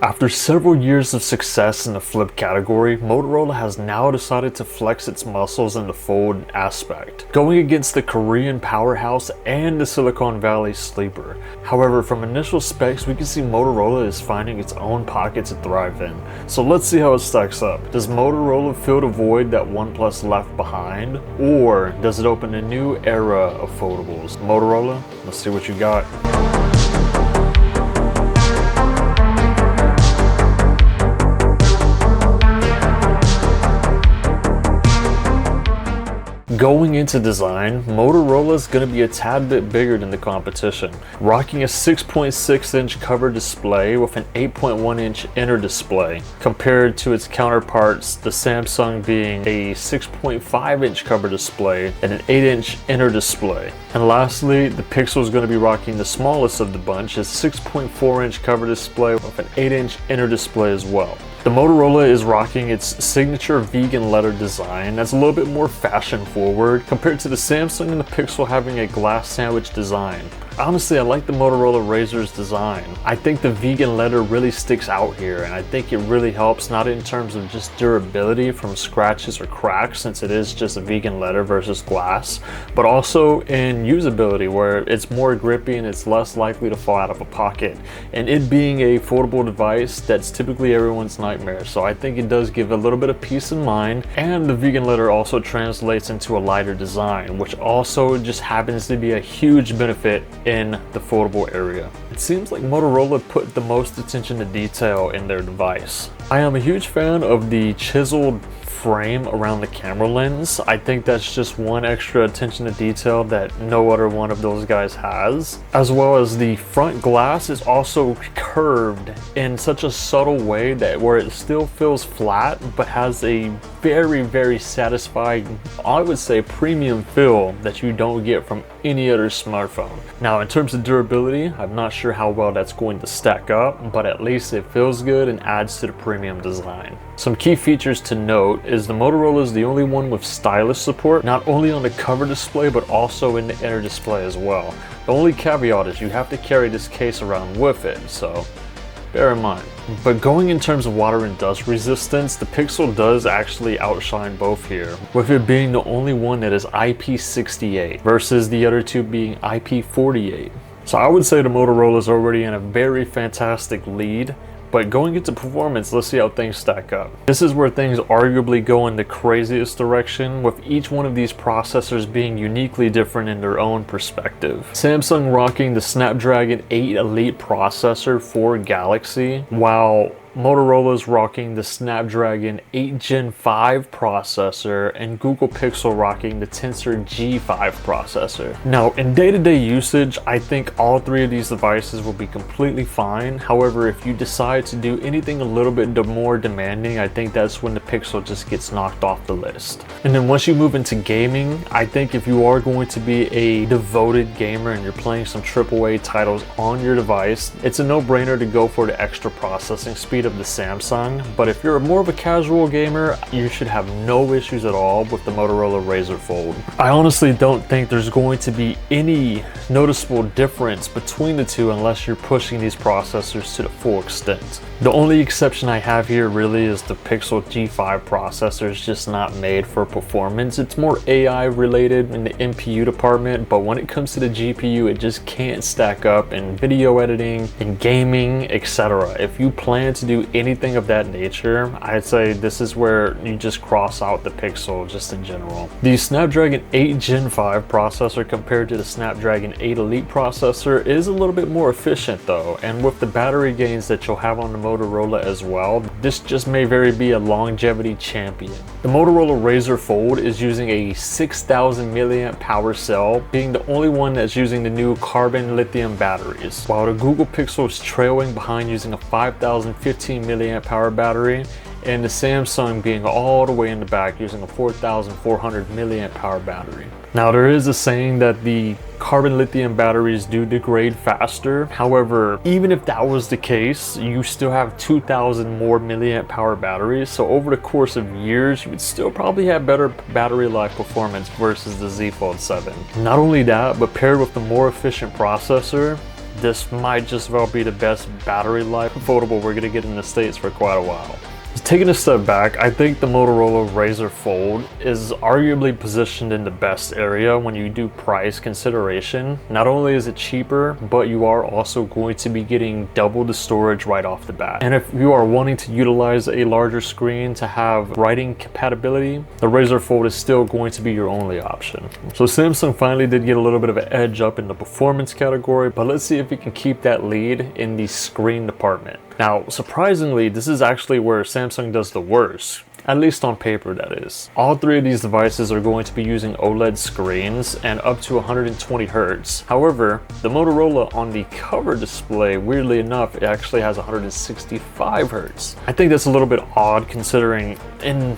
After several years of success in the flip category, Motorola has now decided to flex its muscles in the fold aspect, going against the Korean powerhouse and the Silicon Valley sleeper. However, from initial specs, we can see Motorola is finding its own pocket to thrive in. So let's see how it stacks up. Does Motorola fill the void that OnePlus left behind, or does it open a new era of foldables? Motorola, let's see what you got. Going into design, Motorola is going to be a tad bit bigger than the competition, rocking a 6.6-inch cover display with an 8.1-inch inner display, compared to its counterparts, the Samsung being a 6.5-inch cover display and an 8-inch inner display. And lastly, the Pixel is going to be rocking the smallest of the bunch, a 6.4-inch cover display with an 8-inch inner display as well. The Motorola is rocking its signature vegan letter design that's a little bit more fashion forward compared to the Samsung and the Pixel having a glass sandwich design. Honestly, I like the Motorola Razr's design. I think the vegan letter really sticks out here, and I think it really helps, not in terms of just durability from scratches or cracks, since it is just a vegan letter versus glass, but also in usability, where it's more grippy and it's less likely to fall out of a pocket. And it being a foldable device, that's typically everyone's nightmare, so I think it does give a little bit of peace of mind. And the vegan letter also translates into a lighter design, which also just happens to be a huge benefit in the foldable area. It seems like Motorola put the most attention to detail in their device. I am a huge fan of the chiseled frame around the camera lens. I think that's just one extra attention to detail that no other one of those guys has. As well as the front glass is also curved in such a subtle way that where it still feels flat but has a very satisfying, I would say, premium feel that you don't get from any other smartphone. Now, in terms of durability, I'm not sure how well that's going to stack up, but at least it feels good and adds to the premium design. Some key features to note is the Motorola is the only one with stylus support, not only on the cover display but also in the inner display as well. The only caveat is you have to carry this case around with it, so bear in mind. But going in terms of water and dust resistance, the Pixel does actually outshine both here, with it being the only one that is IP68 versus the other two being IP48. So I would say the Motorola is already in a very fantastic lead. But going into performance, let's see how things stack up. This is where things arguably go in the craziest direction, with each one of these processors being uniquely different in their own perspective. Samsung rocking the Snapdragon 8 Elite processor for Galaxy, while Motorola's rocking the Snapdragon 8 Gen 5 processor and Google Pixel rocking the Tensor G5 processor. Now, in day-to-day usage, I think all three of these devices will be completely fine. However, if you decide to do anything a little bit more demanding, I think that's when the Pixel just gets knocked off the list. And then once you move into gaming, I think if you are going to be a devoted gamer and you're playing some AAA titles on your device, it's a no-brainer to go for the extra processing speed of the Samsung. But if you're more of a casual gamer, you should have no issues at all with the Motorola Razr Fold. I honestly don't think there's going to be any noticeable difference between the two unless you're pushing these processors to the full extent. The only exception I have here really is the Pixel G5 processor is just not made for performance. It's more AI related in the NPU department, but when it comes to the GPU, it just can't stack up in video editing, in gaming, etc. If you plan to do anything of that nature, I'd say this is where you just cross out the Pixel just in general. The Snapdragon 8 Gen 5 processor compared to the Snapdragon 8 Elite processor is a little bit more efficient though, and with the battery gains that you'll have on the Motorola as well, this just may very be a longevity champion. The Motorola Razr Fold is using a 6,000 milliamp power cell, being the only one that's using the new carbon lithium batteries, while the Google Pixel is trailing behind using a 5,015 milliamp power battery, and the Samsung being all the way in the back using a 4,400 milliamp pour battery. Now, there is a saying that the carbon lithium batteries do degrade faster. However, even if that was the case, you still have 2,000 more milliamp power batteries. So over the course of years, you would still probably have better battery life performance versus the Z Fold 7. Not only that, but paired with the more efficient processor, this might just well be the best battery life foldable we're gonna get in the States for quite a while. Taking a step back, I think the Motorola Razr Fold is arguably positioned in the best area when you do price consideration. Not only is it cheaper, but you are also going to be getting double the storage right off the bat. And if you are wanting to utilize a larger screen to have writing compatibility, the Razr Fold is still going to be your only option. So Samsung finally did get a little bit of an edge up in the performance category, but let's see if we can keep that lead in the screen department. Now, surprisingly, this is actually where Samsung does the worst, at least on paper that is. All three of these devices are going to be using OLED screens and up to 120 Hz. However, the Motorola on the cover display, weirdly enough, it actually has 165 Hz. I think that's a little bit odd considering in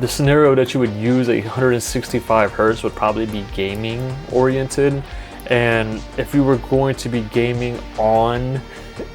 the scenario that you would use a 165 Hz would probably be gaming oriented. And if you were going to be gaming on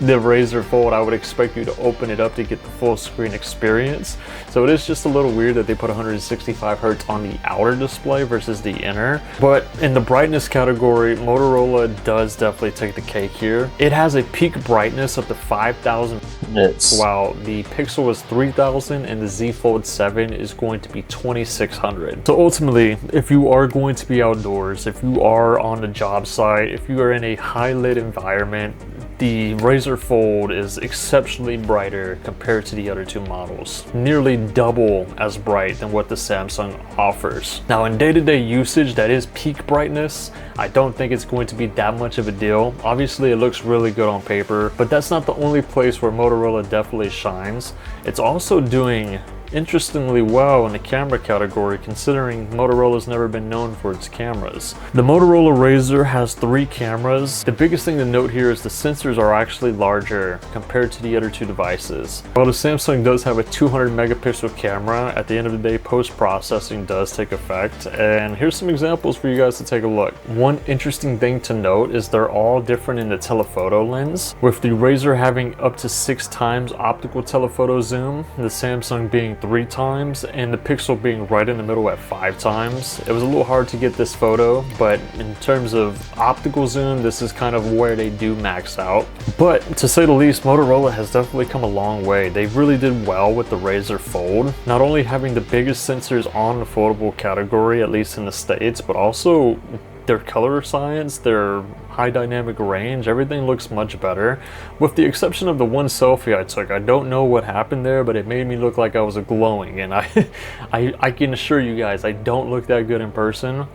the Razr Fold, I would expect you to open it up to get the full screen experience. So it is just a little weird that they put 165 Hz on the outer display versus the inner. But in the brightness category, Motorola does definitely take the cake here. It has a peak brightness up to 5,000 nits, while the Pixel is 3,000 and the Z Fold 7 is going to be 2,600. So ultimately, if you are going to be outdoors, if you are on the job site, if you are in a high lit environment, the Razr Fold is exceptionally brighter compared to the other two models. Nearly double as bright than what the Samsung offers. Now in day-to-day usage, that is peak brightness. I don't think it's going to be that much of a deal. Obviously it looks really good on paper, but that's not the only place where Motorola definitely shines. It's also doing interestingly well in the camera category, considering Motorola's never been known for its cameras. The Motorola Razr has 3 cameras. The biggest thing to note here is the sensors are actually larger compared to the other two devices. While the Samsung does have a 200 megapixel camera, at the end of the day post-processing does take effect, and here's some examples for you guys to take a look. One interesting thing to note is they're all different in the telephoto lens, with the Razr having up to 6 times optical telephoto zoom, the Samsung being 3 times, and the Pixel being right in the middle at 5 times. It was a little hard to get this photo, but in terms of optical zoom, this is kind of where they do max out. But to say the least, Motorola has definitely come a long way. They really did well with the Razr Fold, not only having the biggest sensors on the foldable category, at least in the States, but also their color science, their high dynamic range, everything looks much better. With the exception of the one selfie I took, I don't know what happened there, but it made me look like I was glowing, and I can assure you guys, I don't look that good in person.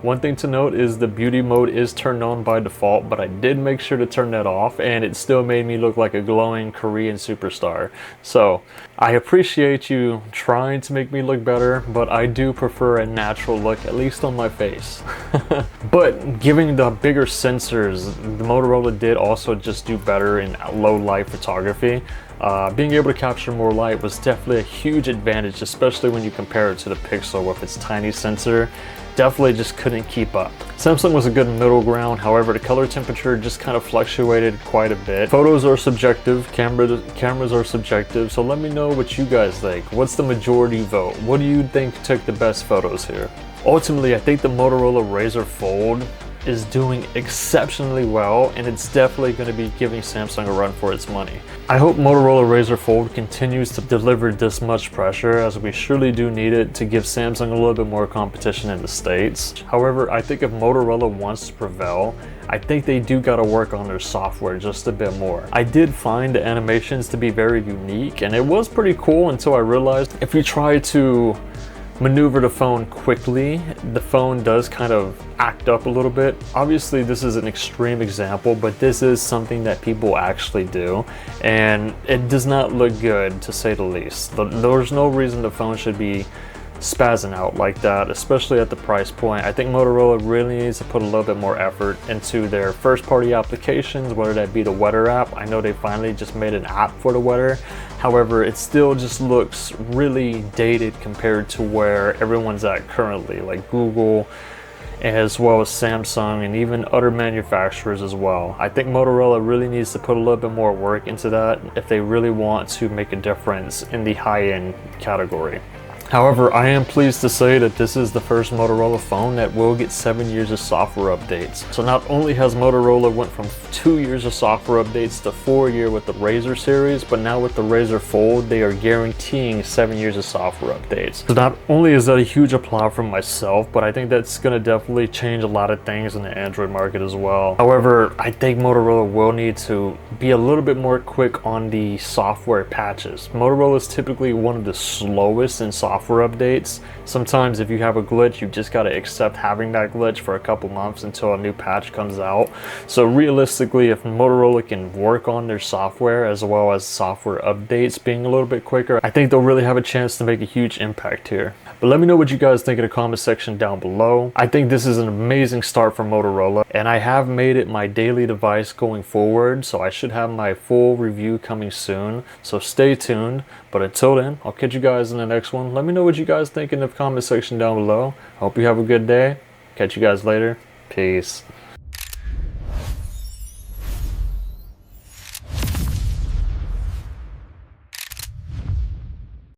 One thing to note is the beauty mode is turned on by default, but I did make sure to turn that off, and it still made me look like a glowing Korean superstar. So I appreciate you trying to make me look better, but I do prefer a natural look, at least on my face. But giving the bigger sensors, the Motorola did also just do better in low light photography. Being able to capture more light was definitely a huge advantage, especially when you compare it to the Pixel with its tiny sensor. Definitely just couldn't keep up. Samsung was a good middle ground, however the color temperature just kind of fluctuated quite a bit. Photos are subjective, cameras are subjective, so let me know what you guys think. What's the majority vote? What do you think took the best photos here? Ultimately, I think the Motorola Razr Fold is doing exceptionally well, and it's definitely going to be giving Samsung a run for its money. I hope Motorola Razr Fold continues to deliver this much pressure, as we surely do need it to give Samsung a little bit more competition in the States. However, I think if Motorola wants to prevail, I think they do got to work on their software just a bit more. I did find the animations to be very unique, and it was pretty cool until I realized if you try to maneuver the phone quickly, the phone does kind of act up a little bit. Obviously this is an extreme example, but this is something that people actually do, and it does not look good, to say the least. There's no reason the phone should be spazzing out like that, especially at the price point. I think Motorola really needs to put a little bit more effort into their first party applications, whether that be the Weather app. I know they finally just made an app for the Weather. However, it still just looks really dated compared to where everyone's at currently, like Google, as well as Samsung and even other manufacturers as well. I think Motorola really needs to put a little bit more work into that if they really want to make a difference in the high-end category. However, I am pleased to say that this is the first Motorola phone that will get 7 years of software updates. So not only has Motorola went from 2 years of software updates to 4 years with the Razr series, but now with the Razr Fold, they are guaranteeing 7 years of software updates. So not only is that a huge applaud from myself, but I think that's going to definitely change a lot of things in the Android market as well. However, I think Motorola will need to be a little bit more quick on the software patches. Motorola is typically one of the slowest in software updates. Sometimes if you have a glitch, you just got to accept having that glitch for a couple months until a new patch comes out. So realistically, if Motorola can work on their software as well as software updates being a little bit quicker, I think they'll really have a chance to make a huge impact here. But let me know what you guys think in the comment section down below. I think this is an amazing start for Motorola, and I have made it my daily device going forward, so I should have my full review coming soon, so stay tuned. But until then, I'll catch you guys in the next one. Let me know what you guys think in the comment section down below. I hope you have a good day. Catch you guys later. Peace.